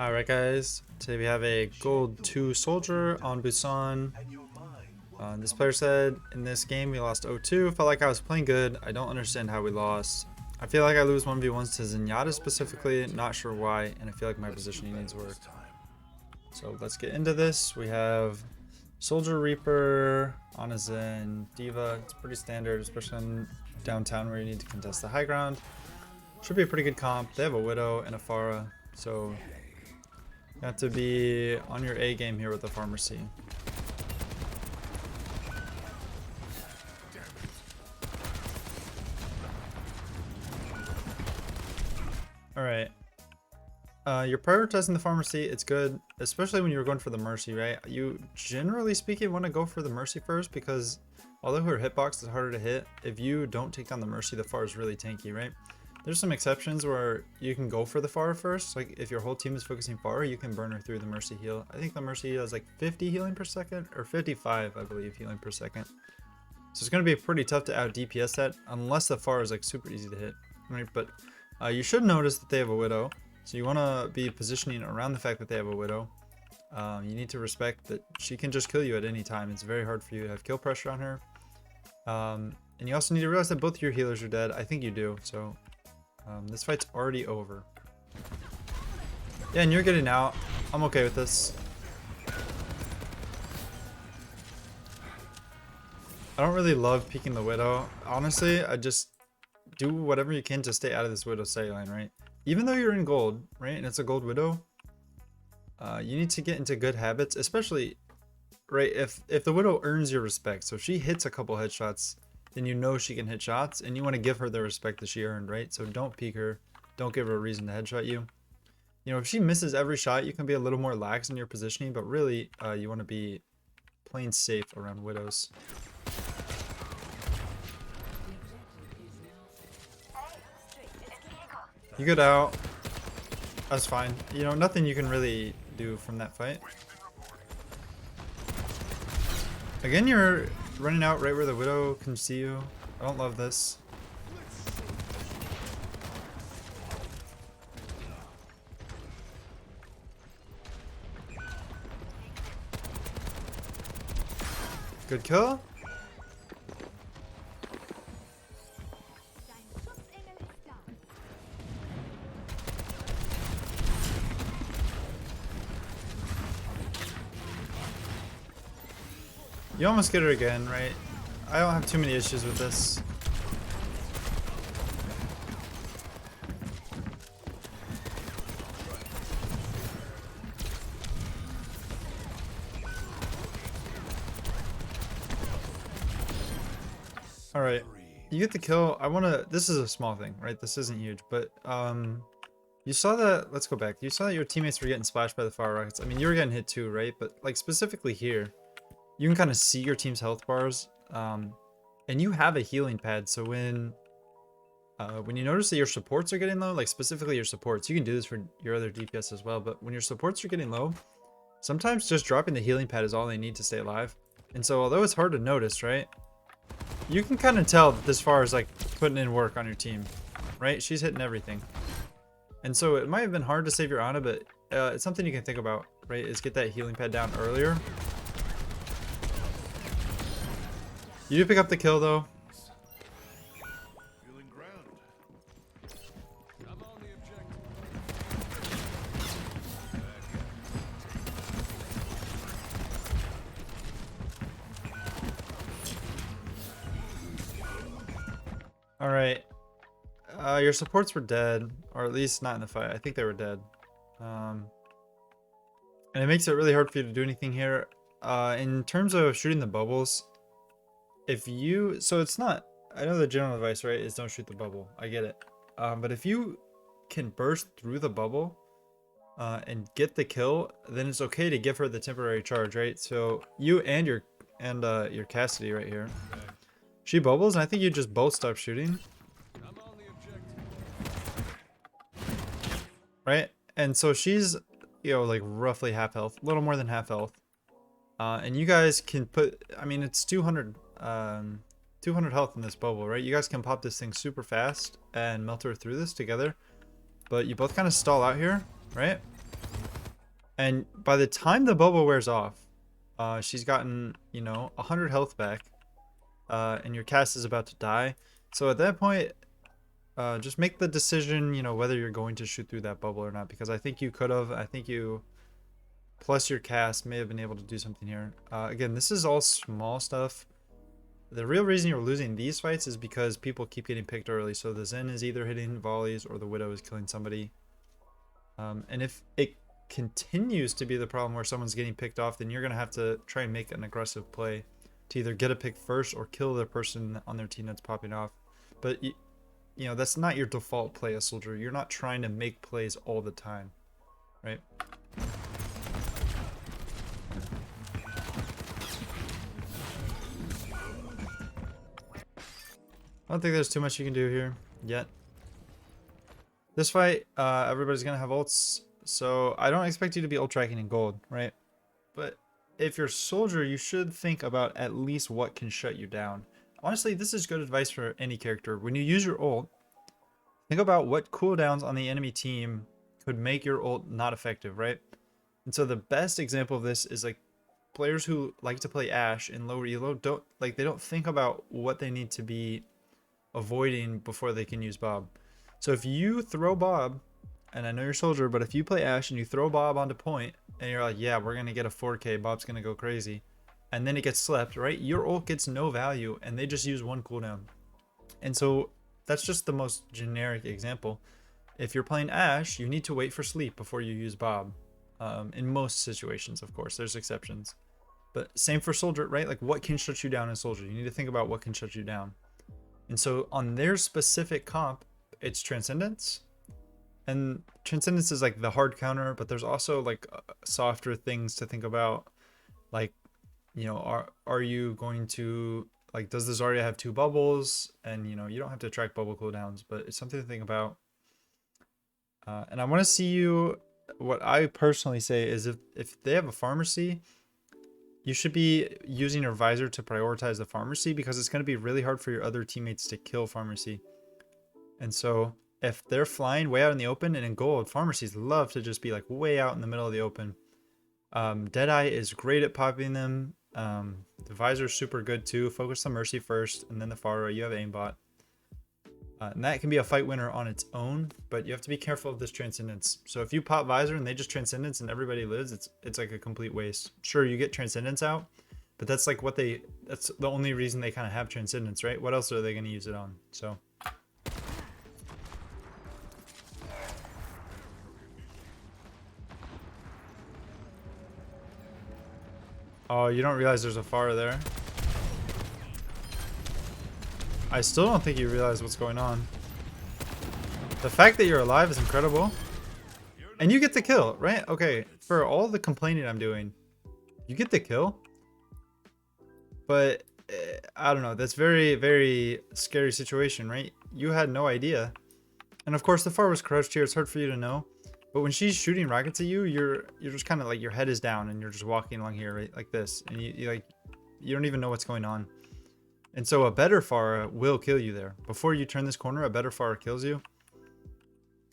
Alright guys, today we have a gold 2 soldier on Busan. This player said, in this game we lost 0-2, felt like I was playing good, I don't understand how we lost. I feel like I lose 1v1s to Zenyatta specifically, not sure why, and I feel like my positioning needs work. So let's get into this. We have Soldier Reaper on a Zen, D.Va, it's pretty standard, especially in downtown where you need to contest the high ground. Should be a pretty good comp. They have a Widow and a Pharah, so you have to be on your A game here with the Pharmacy. Alright. You're prioritizing the Pharmacy. It's good, especially when you're going for the Mercy, right? You, generally speaking, want to go for the Mercy first because although her hitbox is harder to hit, if you don't take down the Mercy, the Pharah is really tanky, right? There's some exceptions where you can go for the Pharah first. Like if your whole team is focusing Pharah, you can burn her through the Mercy heal. I think the Mercy does like 50 healing per second, or 55, I believe, healing per second. So it's going to be pretty tough to out DPS that unless the Pharah is like super easy to hit, right? But you should notice that they have a Widow. So you want to be positioning around the fact that they have a Widow. You need to respect that she can just kill you at any time. It's very hard for you to have kill pressure on her. And you also need to realize that both your healers are dead. I think you do, so this fight's already over. Yeah, and you're getting out. I'm okay with this. I don't really love peeking the Widow. Honestly, I just do whatever you can to stay out of this Widow sight line, right? Even though you're in gold, right, and it's a gold Widow, you need to get into good habits, especially, right, if the Widow earns your respect. So if she hits a couple headshots, then you know she can hit shots, and you want to give her the respect that she earned, right? So don't peek her. Don't give her a reason to headshot you. You know, if she misses every shot, you can be a little more lax in your positioning, but really, you want to be playing safe around Widows. You get out. That's fine. You know, nothing you can really do from that fight. Again, you're running out right where the Widow can see you. I don't love this. Good kill. You almost get her again, right? I don't have too many issues with this. Alright. You get the kill. I wanna, this is a small thing, right? This isn't huge, but you saw that, let's go back. You saw that your teammates were getting splashed by the fire rockets. I mean, you were getting hit too, right? But like specifically here, you can kind of see your team's health bars, and you have a healing pad. So when you notice that your supports are getting low, like specifically your supports, you can do this for your other DPS as well. But when your supports are getting low, sometimes just dropping the healing pad is all they need to stay alive. And so although it's hard to notice, right, you can kind of tell that this far is like putting in work on your team, right? She's hitting everything. And so it might have been hard to save your Ana, but it's something you can think about, right? Is get that healing pad down earlier. You do pick up the kill though. Alright. Your supports were dead, or at least not in the fight. I think they were dead. And it makes it really hard for you to do anything here. In terms of shooting the bubbles, if you, so it's not, I know the general advice, right, is don't shoot the bubble. I get it. But if you can burst through the bubble and get the kill, then it's okay to give her the temporary charge, right? So you and your Cassidy right here. She bubbles, and I think you just both stop shooting. Right? And so she's, you know, like roughly half health, a little more than half health. And you guys can put, I mean, it's 200 health in this bubble, right? You guys can pop this thing super fast and melt her through this together. But you both kind of stall out here, right? And by the time the bubble wears off, she's gotten, 100 health back, and your cast is about to die. So at that point, just make the decision, whether you're going to shoot through that bubble or not, because I think you could have. I think you, plus your cast, may have been able to do something here. Again, this is all small stuff. The real reason you're losing these fights is because people keep getting picked early. So the Zen is either hitting volleys or the Widow is killing somebody. And if it continues to be the problem where someone's getting picked off, then you're going to have to try and make an aggressive play to either get a pick first or kill the person on their team that's popping off. But, that's not your default play as Soldier. You're not trying to make plays all the time, right? I don't think there's too much you can do here yet. This fight, everybody's going to have ults, so I don't expect you to be ult tracking in gold, right? But if you're Soldier, you should think about at least what can shut you down. Honestly, this is good advice for any character. When you use your ult, think about what cooldowns on the enemy team could make your ult not effective, right? And so the best example of this is like players who like to play Ashe in lower elo they don't think about what they need to be avoiding before they can use Bob. So if you throw Bob, and I know you're Soldier, but if you play Ashe and you throw Bob onto point and you're like, yeah, we're gonna get a 4K, Bob's gonna go crazy, and then it gets slept, right? Your ult gets no value and they just use one cooldown. And so that's just the most generic example. If you're playing Ashe, you need to wait for sleep before you use Bob. In most situations, of course, there's exceptions. But same for Soldier, right? Like, what can shut you down in Soldier? You need to think about what can shut you down. And so on their specific comp, it's Transcendence. And Transcendence is like the hard counter, but there's also like softer things to think about. Like, are you going to, like, does the Zarya have 2 bubbles? And, you don't have to track bubble cooldowns, but it's something to think about. And I want to see you, what I personally say is if they have a pharmacy, you should be using your visor to prioritize the pharmacy, because it's going to be really hard for your other teammates to kill pharmacy. And so if they're flying way out in the open, and in gold, pharmacies love to just be like way out in the middle of the open. Deadeye is great at popping them. The visor's super good too. Focus the Mercy first, and then the Pharah. You have aimbot. And that can be a fight winner on its own, but you have to be careful of this Transcendence. So if you pop visor and they just Transcendence and everybody lives, it's like a complete waste. Sure, you get Transcendence out, but that's like that's the only reason they kind of have Transcendence, right? What else are they going to use it on? So oh, you don't realize there's a Pharah there? I still don't think you realize what's going on. The fact that you're alive is incredible. And you get the kill, right? Okay, for all the complaining I'm doing, you get the kill. But, I don't know, that's very, very scary situation, right? You had no idea. And of course, the Pharah was crouched here, it's hard for you to know. But when she's shooting rockets at you, you're just kind of like, your head is down and you're just walking along here, right? Like this. And you don't even know what's going on. And so a better Pharah will kill you there. Before you turn this corner, a better Pharah kills you.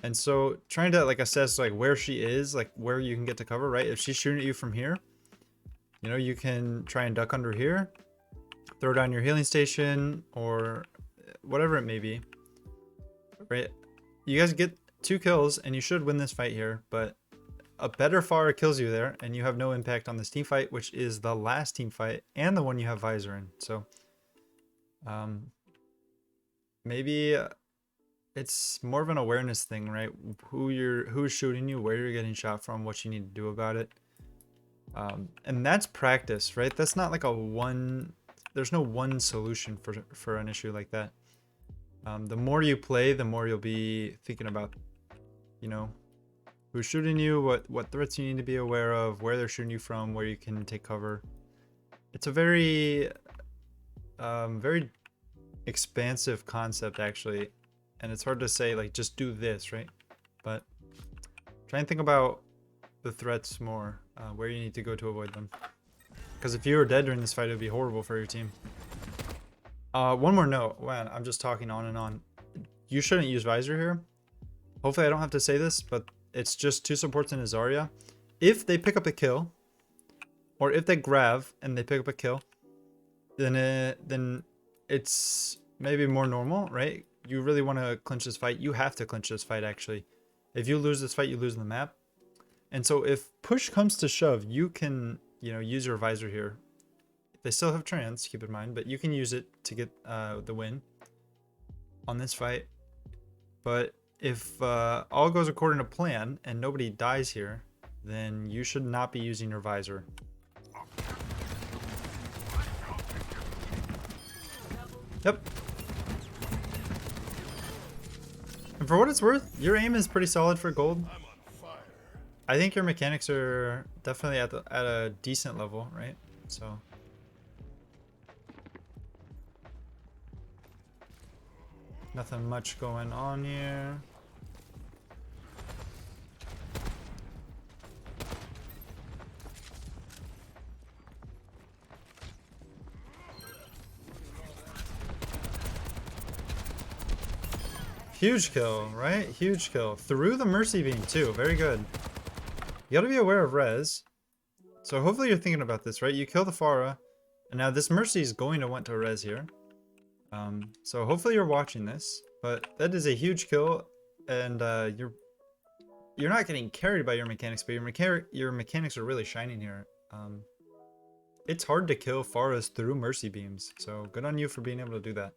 And so trying to like assess like where she is, like where you can get to cover, right? If she's shooting at you from here, you can try and duck under here, throw down your healing station or whatever it may be, right? You guys get 2 kills and you should win this fight here, but a better Pharah kills you there and you have no impact on this team fight, which is the last team fight and the one you have visor in. So maybe it's more of an awareness thing, right? Who's shooting you, where you're getting shot from, what you need to do about it. And that's practice, right? That's not like there's no one solution for an issue like that. The more you play, the more you'll be thinking about, who's shooting you, what threats you need to be aware of, where they're shooting you from, where you can take cover. It's a very very expansive concept actually, and it's hard to say like just do this, right? But try and think about the threats more, where you need to go to avoid them, because if you were dead during this fight, it would be horrible for your team. One more note. Man, I'm just talking on and on. You shouldn't use visor here. Hopefully I don't have to say this, but it's just 2 supports and a Zarya. if they pick up a kill, or if they grab and they pick up a kill, then it's maybe more normal, right? You really want to clinch this fight. You have to clinch this fight, actually. If you lose this fight, you lose the map. And so if push comes to shove, you can, you know, use your visor here. They still have trans, keep in mind, but you can use it to get the win on this fight. But if all goes according to plan and nobody dies here, then you should not be using your visor. Yep. And for what it's worth, your aim is pretty solid for gold. I think your mechanics are definitely at a decent level, right? So nothing much going on here. Huge kill, right? Huge kill. Through the Mercy Beam too. Very good. You gotta be aware of res. So hopefully you're thinking about this, right? You kill the Pharah, and now this Mercy is going to want to res here. So hopefully you're watching this, but that is a huge kill, and you're not getting carried by your mechanics, but your mechanics are really shining here. It's hard to kill Pharahs through Mercy Beams, so good on you for being able to do that.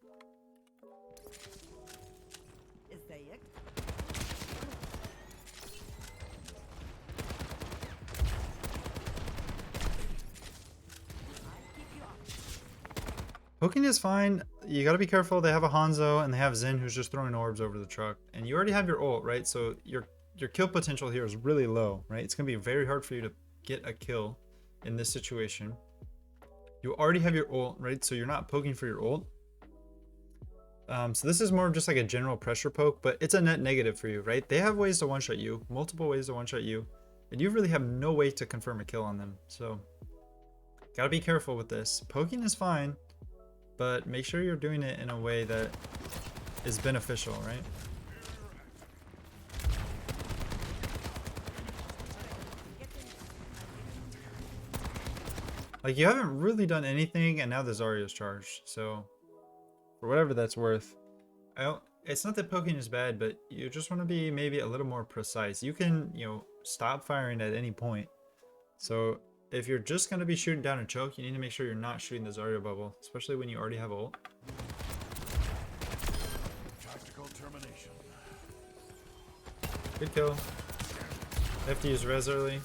Poking is fine. You gotta be careful. They have a Hanzo and they have Zen who's just throwing orbs over the truck. And you already have your ult, right? So your kill potential here is really low, right? It's gonna be very hard for you to get a kill in this situation. You already have your ult, right? So you're not poking for your ult. So this is more just like a general pressure poke, but it's a net negative for you, right? They have ways to one-shot you, multiple ways to one-shot you, and you really have no way to confirm a kill on them. So gotta be careful with this. Poking is fine, but make sure you're doing it in a way that is beneficial, right? Like, you haven't really done anything, and now the Zarya's charged, so for whatever that's worth, it's not that poking is bad, but you just want to be maybe a little more precise. You can, you know, stop firing at any point. So if you're just going to be shooting down a choke, you need to make sure you're not shooting the Zarya bubble, especially when you already have ult. Tactical termination. Good kill. They have to use res early.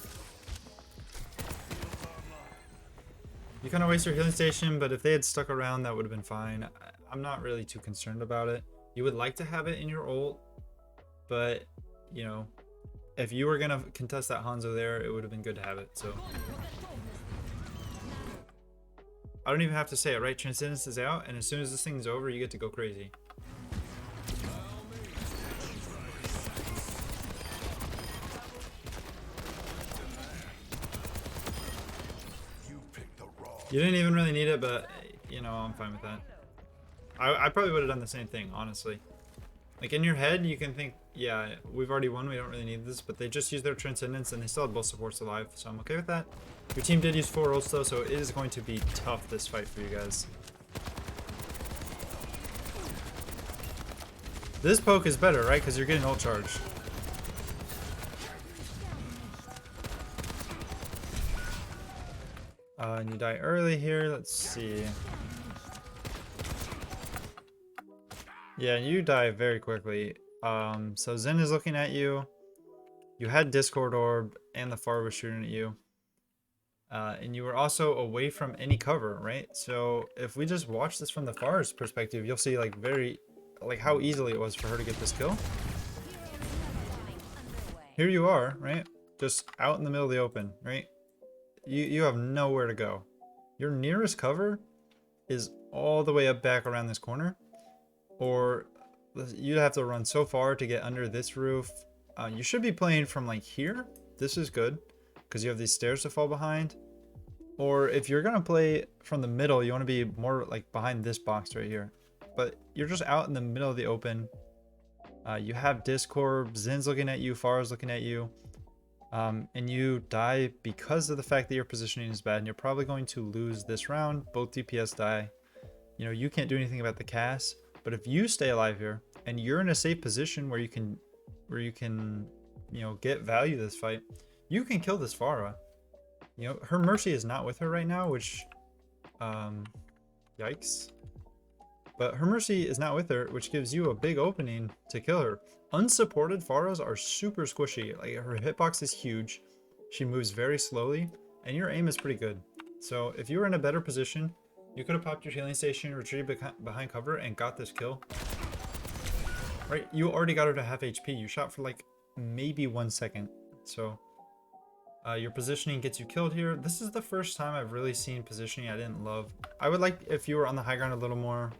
You kind of waste your healing station, but if they had stuck around, that would have been fine. I'm not really too concerned about it. You would like to have it in your ult, but, you know, if you were going to contest that Hanzo there, it would have been good to have it, so. I don't even have to say it, right? Transcendence is out, and as soon as this thing's over, you get to go crazy. You didn't even really need it, but, you know, I'm fine with that. I probably would have done the same thing, honestly. Like, in your head, you can think, yeah, we've already won, we don't really need this, but they just used their Transcendence, and they still had both supports alive, so I'm okay with that. Your team did use 4 ults, though, so it is going to be tough, this fight, for you guys. This poke is better, right? Because you're getting ult charge. And you die early here. Let's see. Yeah, you die very quickly. So Zen is looking at you. You had Discord Orb, and the Pharah was shooting at you. And you were also away from any cover, right? So if we just watch this from the Pharah's perspective, you'll see like how easily it was for her to get this kill. Here you are, right? Just out in the middle of the open, right? You have nowhere to go. Your nearest cover is all the way up back around this corner, or you'd have to run so far to get under this roof. You should be playing from like here. This is good because you have these stairs to fall behind. Or if you're gonna play from the middle, you want to be more like behind this box right here. But you're just out in the middle of the open. You have Discord, Zen's looking at you, Pharah's looking at you. and you die because of the fact that your positioning is bad, and you're probably going to lose this round. Both DPS die. You know, you can't do anything about the cast, but if you stay alive here and you're in a safe position where you can, you know, get value this fight, you can kill this Pharah. You know, her Mercy is not with her right now, which, yikes. But her Mercy is not with her, which gives you a big opening to kill her. Unsupported Pharahs are super squishy. Like, her hitbox is huge. She moves very slowly, and your aim is pretty good. So if you were in a better position, you could have popped your healing station, retreated behind cover, and got this kill. Right? You already got her to half HP. You shot for like maybe 1 second. So your positioning gets you killed here. This is the first time I've really seen positioning I didn't love. I would like if you were on the high ground a little more.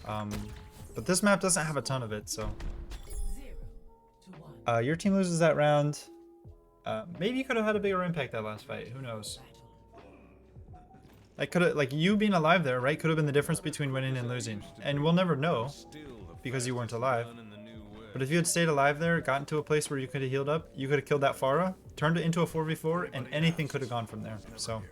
But this map doesn't have a ton of it, so. Your team loses that round. Maybe you could have had a bigger impact that last fight. Who knows? Like, like you being alive there, right, could have been the difference between winning and losing. And we'll never know because you weren't alive. But if you had stayed alive there, gotten to a place where you could have healed up, you could have killed that Pharah, turned it into a 4v4, and anything could have gone from there. So.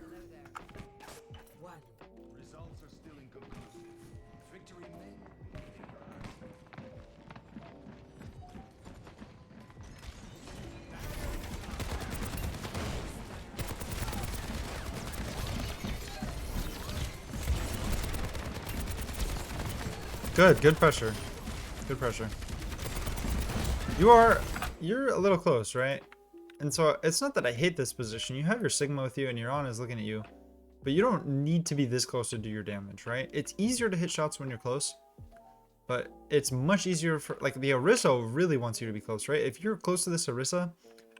Good pressure. Good pressure. You're a little close, right? And so it's not that I hate this position. You have your Sigma with you and your Ana is looking at you. But you don't need to be this close to do your damage, right? It's easier to hit shots when you're close. But it's much easier for, like, the Orisa really wants you to be close, right? If you're close to this Orisa,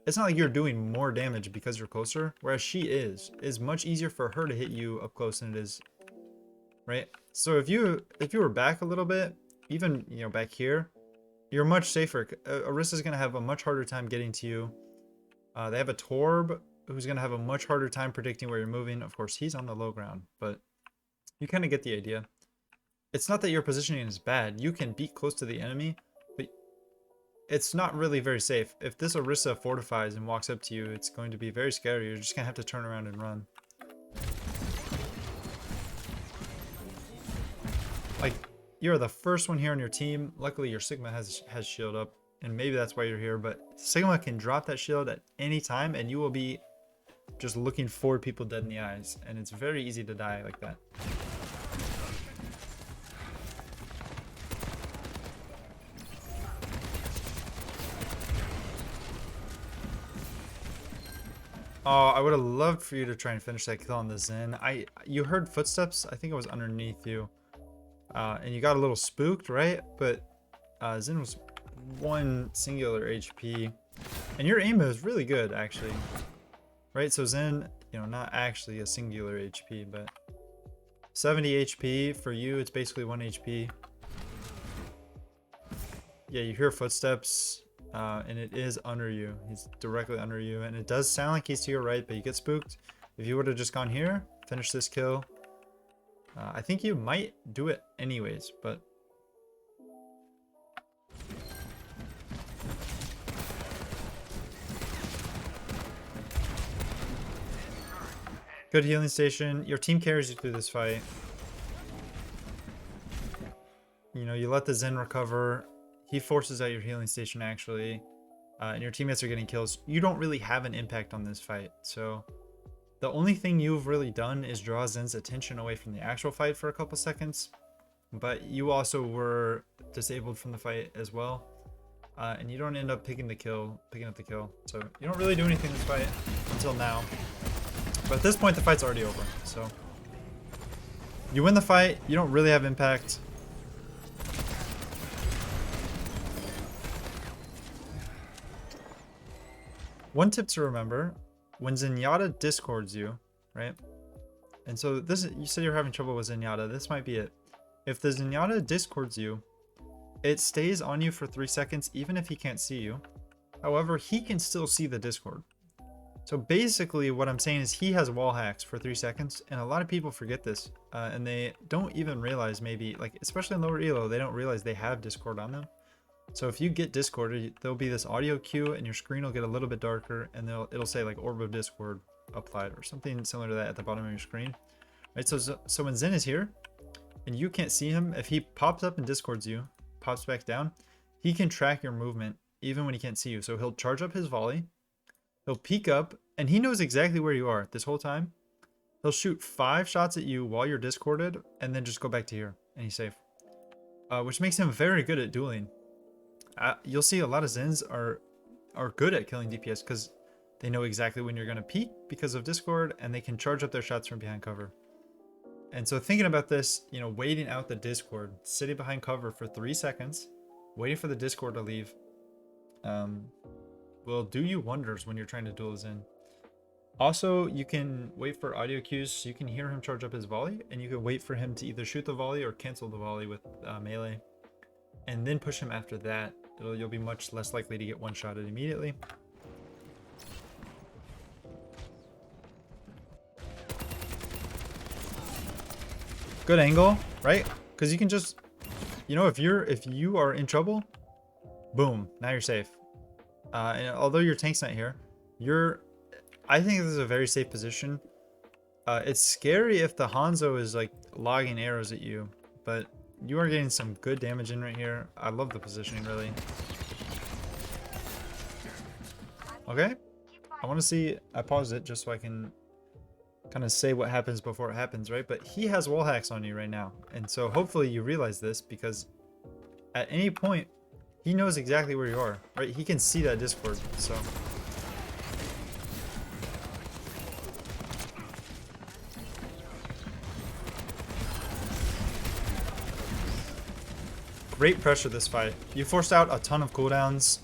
it's not like you're doing more damage because you're closer. Whereas she is. It's much easier for her to hit you up close than it is, right? So if you were back a little bit, even, you know, back here, you're much safer. Orisa's going to have a much harder time getting to you. They have a Torb who's going to have a much harder time predicting where you're moving. Of course, he's on the low ground, but you kind of get the idea. It's not that your positioning is bad. You can be close to the enemy, but it's not really very safe. If this Orisa fortifies and walks up to you, it's going to be very scary. You're just going to have to turn around and run. Like, you're the first one here on your team. Luckily, your Sigma has shield up, and maybe that's why you're here. But Sigma can drop that shield at any time, and you will be just looking 4 people dead in the eyes. And it's very easy to die like that. Oh, I would have loved for you to try and finish that kill on the Zen. You heard footsteps. I think it was underneath you. And you got a little spooked, right? But Zen was 1 singular HP. And your aim is really good, actually. Right? So Zen, you know, not actually a singular HP, but 70 HP for you, it's basically 1 HP. Yeah, you hear footsteps, and it is under you. He's directly under you, and it does sound like he's to your right, but you get spooked. If you would have just gone here, finish this kill, I think you might do it anyways, but... Good healing station. Your team carries you through this fight. You know, you let the Zen recover. He forces out your healing station, actually. And your teammates are getting kills. You don't really have an impact on this fight, so... The only thing you've really done is draw Zen's attention away from the actual fight for a couple seconds. But you also were disabled from the fight as well. And you don't end up picking up the kill. So you don't really do anything in this fight until now. But at this point, the fight's already over. So you win the fight. You don't really have impact. One tip to remember. When Zenyatta discords you, right? And so this, you said you're having trouble with Zenyatta. This might be it. If the Zenyatta discords you, it stays on you for 3 seconds, even if he can't see you. However, he can still see the discord. So basically what I'm saying is he has wall hacks for 3 seconds, and a lot of people forget this, and they don't even realize, maybe, like, especially in lower elo, they don't realize they have discord on them. So if you get discorded, there'll be this audio cue and your screen will get a little bit darker, and it'll say like Orb of Discord applied or something similar to that at the bottom of your screen. Right, so when Zen is here and you can't see him, if he pops up and discords you, pops back down, he can track your movement even when he can't see you. So he'll charge up his volley, he'll peek up, and he knows exactly where you are this whole time. He'll shoot 5 shots at you while you're discorded and then just go back to here and he's safe. Which makes him very good at dueling. You'll see a lot of Zens are good at killing DPS because they know exactly when you're going to peek because of Discord, and they can charge up their shots from behind cover. And so thinking about this, you know, waiting out the Discord, sitting behind cover for 3 seconds, waiting for the Discord to leave, will do you wonders when you're trying to duel Zen. Also, you can wait for audio cues so you can hear him charge up his volley, and you can wait for him to either shoot the volley or cancel the volley with melee, and then push him after that. You'll be much less likely to get one-shotted immediately. Good angle, right? Because you can just, you know, if you are in trouble, boom, now you're safe. And although your tank's not here, I think this is a very safe position. It's scary if the Hanzo is like logging arrows at you, but you are getting some good damage in right here. I love the positioning, really. Okay, I want to see, I paused it just so I can kind of say what happens before it happens, right? But he has wall hacks on you right now, and so hopefully you realize this, because at any point he knows exactly where you are, right? He can see that Discord, so great pressure this fight. You forced out a ton of cooldowns.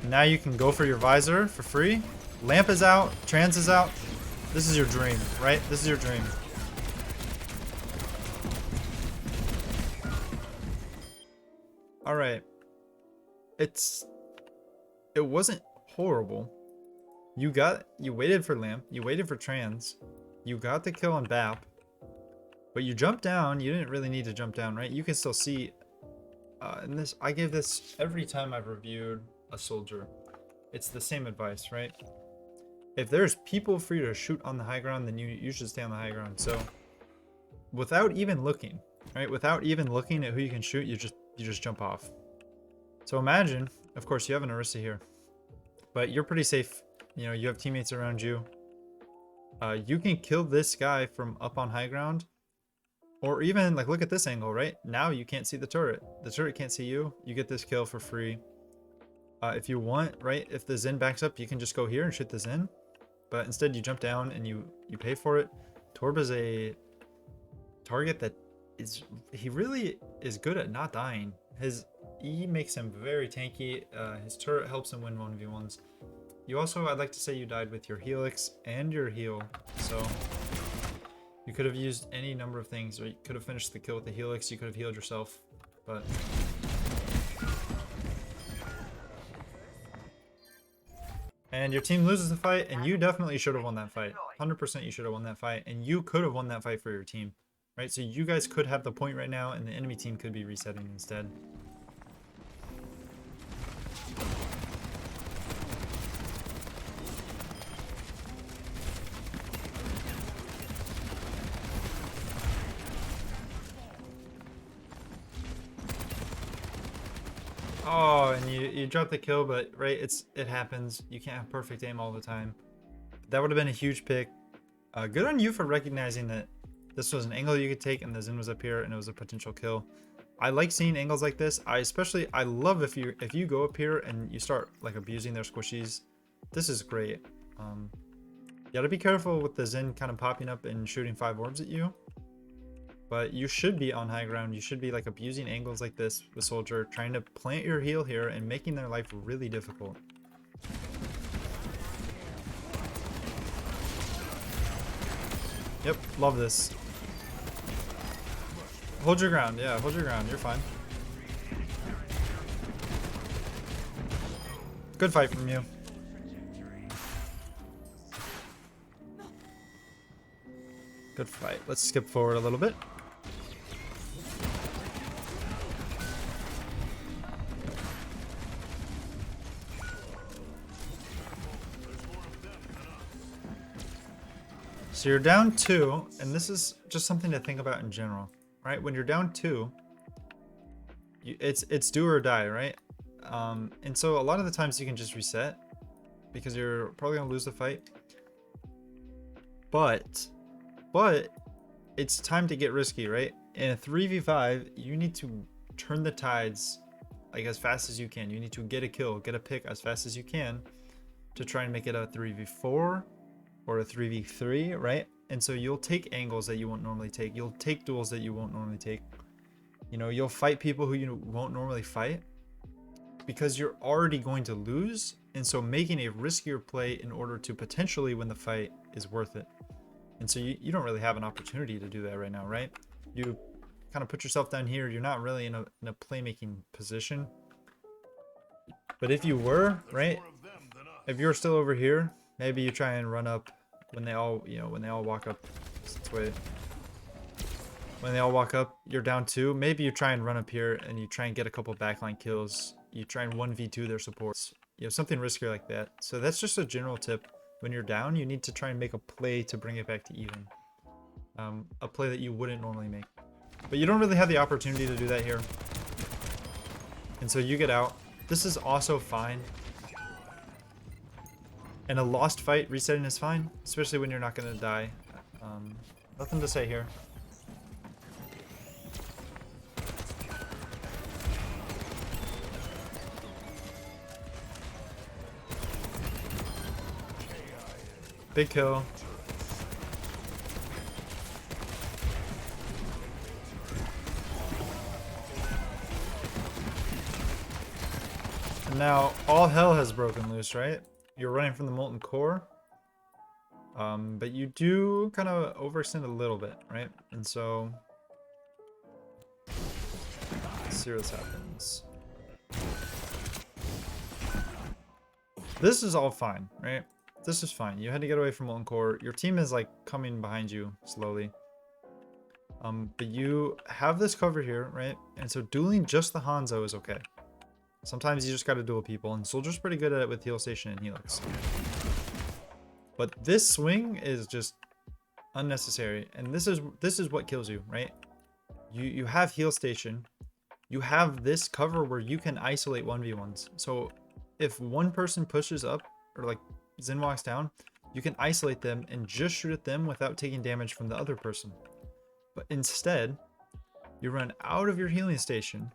Now you can go for your visor for free. Lamp is out, trans is out. This is your dream, right? This is your dream. All right. It wasn't horrible. You waited for lamp, you waited for trans, you got the kill on BAP, but you jumped down. You didn't really need to jump down, right? You can still see, and this, I give this every time I've reviewed a soldier. It's the same advice, right? If there's people for you to shoot on the high ground, then you should stay on the high ground. So without even looking, right? Without even looking at who you can shoot, you just jump off. So imagine, of course, you have an Orisa here, but you're pretty safe. You know, you have teammates around you. You can kill this guy from up on high ground, or even like, look at this angle, right? Now you can't see the turret. The turret can't see you. You get this kill for free. If you want, right? If the Zen backs up, you can just go here and shoot the Zen. But instead you jump down and you pay for it. Torb is a target that he really is good at not dying. His E makes him very tanky. His turret helps him win 1v1s. You also, I'd like to say, you died with your Helix and your heal. So you could have used any number of things, or you could have finished the kill with the Helix. You could have healed yourself, but and your team loses the fight, and you definitely should have won that fight. 100% you should have won that fight, and you could have won that fight for your team, right? So you guys could have the point right now, and the enemy team could be resetting instead. Oh, and you dropped the kill, but right, it happens. You can't have perfect aim all the time. That would have been a huge pick. Good on you for recognizing that this was an angle you could take, and the Zen was up here, and it was a potential kill. I like seeing angles like this. I love if you go up here and you start like abusing their squishies. This is great. You gotta be careful with the Zen kind of popping up and shooting 5 orbs at you. But you should be on high ground. You should be like abusing angles like this with Soldier, trying to plant your heal here and making their life really difficult. Yep, love this. Hold your ground, yeah, hold your ground, you're fine. Good fight from you. Good fight. Let's skip forward a little bit. So you're down 2, and this is just something to think about in general, right? When you're down 2, it's do or die, right? And so a lot of the times you can just reset because you're probably gonna lose the fight. But it's time to get risky, right? In a 3v5, you need to turn the tides like as fast as you can. You need to get a kill, get a pick as fast as you can to try and make it a 3v4 or a 3v3, right? And so you'll take angles that you won't normally take. You'll take duels that you won't normally take. You know, you'll fight people who you won't normally fight because you're already going to lose. And so making a riskier play in order to potentially win the fight is worth it. And so you don't really have an opportunity to do that right now, right? You kind of put yourself down here. You're not really in a playmaking position. But if you were, right? If you're still over here, maybe you try and run up when they all, you know, when they all walk up this way. When they all walk up, you're down 2. Maybe you try and run up here and you try and get a couple backline kills. You try and 1v2 their supports. You know, something riskier like that. So that's just a general tip. When you're down, you need to try and make a play to bring it back to even. A play that you wouldn't normally make. But you don't really have the opportunity to do that here. And so you get out. This is also fine. And a lost fight, resetting is fine. Especially when you're not going to die. Nothing to say here. Big kill. And now all hell has broken loose, right? You're running from the molten core. But you do kind of overextend a little bit, right? And so let's see what happens. This is all fine, right? This is fine. You had to get away from molten core. Your team is like coming behind you slowly. But you have this cover here, right? And so dueling just the Hanzo is okay. Sometimes you just gotta duel people, and Soldier's pretty good at it with heal station and helix. But this swing is just unnecessary, and this is what kills you, right? You have heal station. You have this cover where you can isolate 1v1s. So if one person pushes up or like Zen walks down, you can isolate them and just shoot at them without taking damage from the other person. But instead, you run out of your healing station.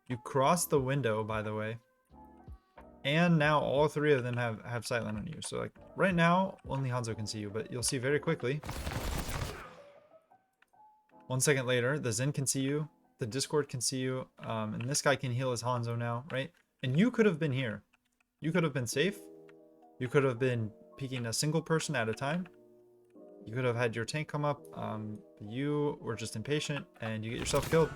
You cross the window, by the way. And now all 3 of them have sightline on you. So like right now, only Hanzo can see you, but you'll see very quickly. 1 second later, the Zen can see you. The Discord can see you. And this guy can heal his Hanzo now, right? And you could have been here. You could have been safe. You could have been peeking a single person at a time. You could have had your tank come up. You were just impatient and you get yourself killed.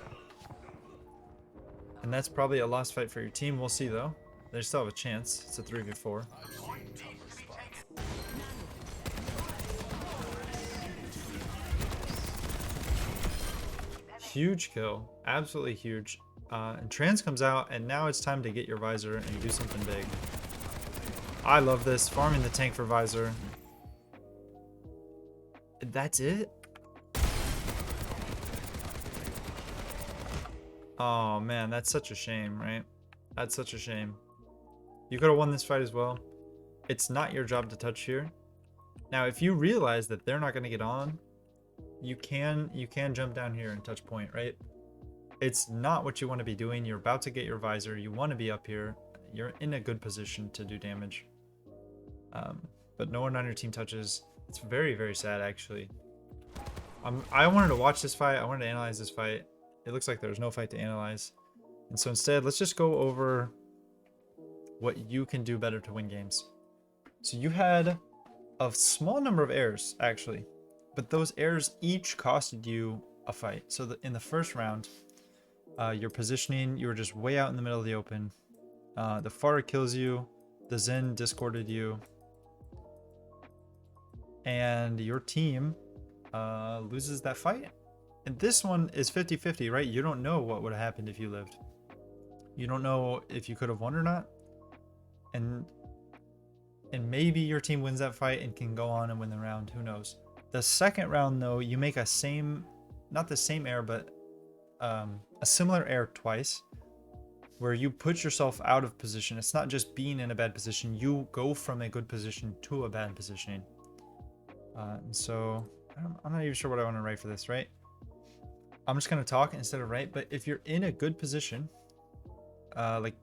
And that's probably a lost fight for your team. We'll see though. They still have a chance. It's a 3v4. Huge kill. Absolutely huge. And Trans comes out and now it's time to get your visor and do something big. I love this. Farming the tank for visor. That's it? Oh man, that's such a shame, right? That's such a shame. You could have won this fight as well. It's not your job to touch here. Now, if you realize that they're not going to get on, you can jump down here and touch point, right? It's not what you want to be doing. You're about to get your visor. You want to be up here. You're in a good position to do damage. But no one on your team touches. It's very, very sad, actually. I wanted to watch this fight. I wanted to analyze this fight. It looks like there's no fight to analyze. And so instead, let's just go over what you can do better to win games. So you had a small number of errors, actually. But those errors each costed you a fight. So in the first round, your positioning, you were just way out in the middle of the open. The Far kills you. The Zen discorded you. And your team loses that fight. And this one is 50-50, right? You don't know what would have happened if you lived. You don't know if you could have won or not. And maybe your team wins that fight and can go on and win the round. Who knows? The second round though, you make not the same air, but a similar air twice, where you put yourself out of position. It's not just being in a bad position, you go from a good position to a bad positioning. And so I'm not even sure what I want to write for this, right? I'm just going to talk instead of write. But if you're in a good position, like,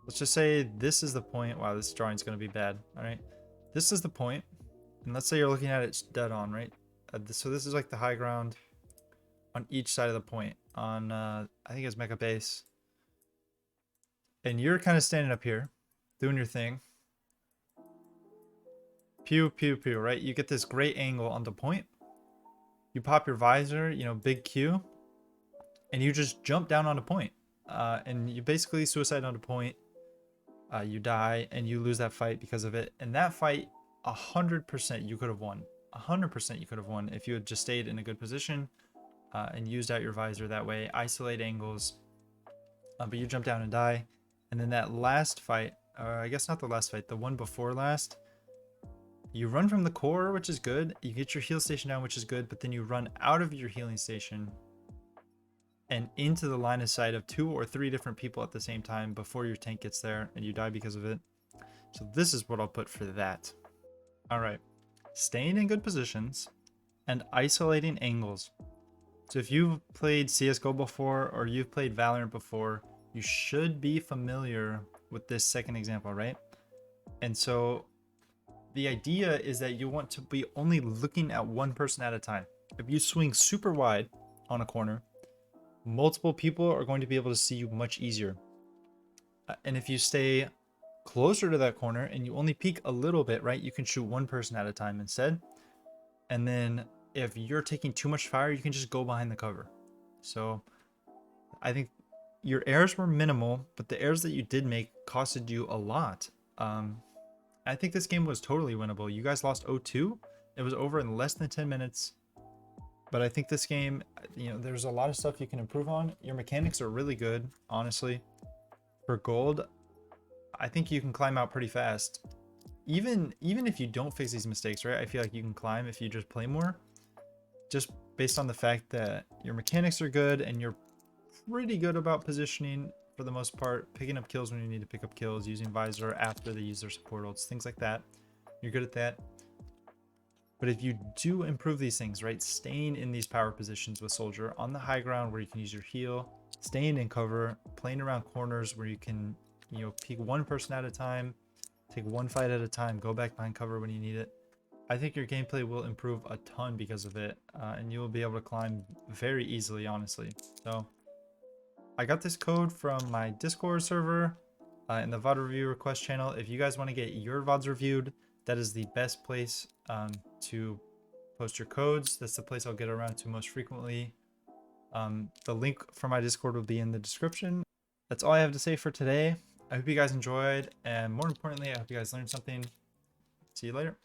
let's just say this is the point. Wow, this drawing is going to be bad. All right. This is the point. And let's say you're looking at it dead on, right? So this is like the high ground on each side of the point on, I think it's Mecha base. And you're kind of standing up here doing your thing. Pew, pew, pew, right? You get this great angle on the point. You pop your visor, you know, big Q, and you just jump down on a point. And you basically suicide on a point. You die and you lose that fight because of it. And that fight, 100% you could have won. 100% you could have won if you had just stayed in a good position and used out your visor that way. Isolate angles. But you jump down and die. And then that last fight, I guess not the last fight, the one before last, you run from the core, which is good. You get your heal station down, which is good. But then you run out of your healing station and into the line of sight of 2 or 3 different people at the same time before your tank gets there and you die because of it. So this is what I'll put for that. All right. Staying in good positions and isolating angles. So if you've played CSGO before or you've played Valorant before, you should be familiar with this second example, right? And so the idea is that you want to be only looking at one person at a time. If you swing super wide on a corner, multiple people are going to be able to see you much easier. And if you stay closer to that corner and you only peek a little bit, right, you can shoot one person at a time instead. And then if you're taking too much fire, you can just go behind the cover. So I think your errors were minimal, but the errors that you did make costed you a lot. I think this game was totally winnable. You guys lost 0-2. It was over in less than 10 minutes. But I think this game, you know, there's a lot of stuff you can improve on. Your mechanics are really good, honestly. For gold, I think you can climb out pretty fast. Even if you don't fix these mistakes, right? I feel like you can climb if you just play more. Just based on the fact that your mechanics are good and you're pretty good about positioning for the most part, picking up kills when you need to pick up kills, using visor after they use their support ults, things like that. You're good at that. But if you do improve these things, right, staying in these power positions with Soldier on the high ground where you can use your heal, staying in cover, playing around corners where you can, you know, peek one person at a time, take one fight at a time, go back behind cover when you need it. I think your gameplay will improve a ton because of it, and you will be able to climb very easily, honestly. So I got this code from my Discord server in the VOD review request channel. If you guys want to get your VODs reviewed, that is the best place to post your codes. That's the place I'll get around to most frequently. The link for my Discord will be in the description. That's all I have to say for today. I hope you guys enjoyed, and more importantly, I hope you guys learned something. See you later.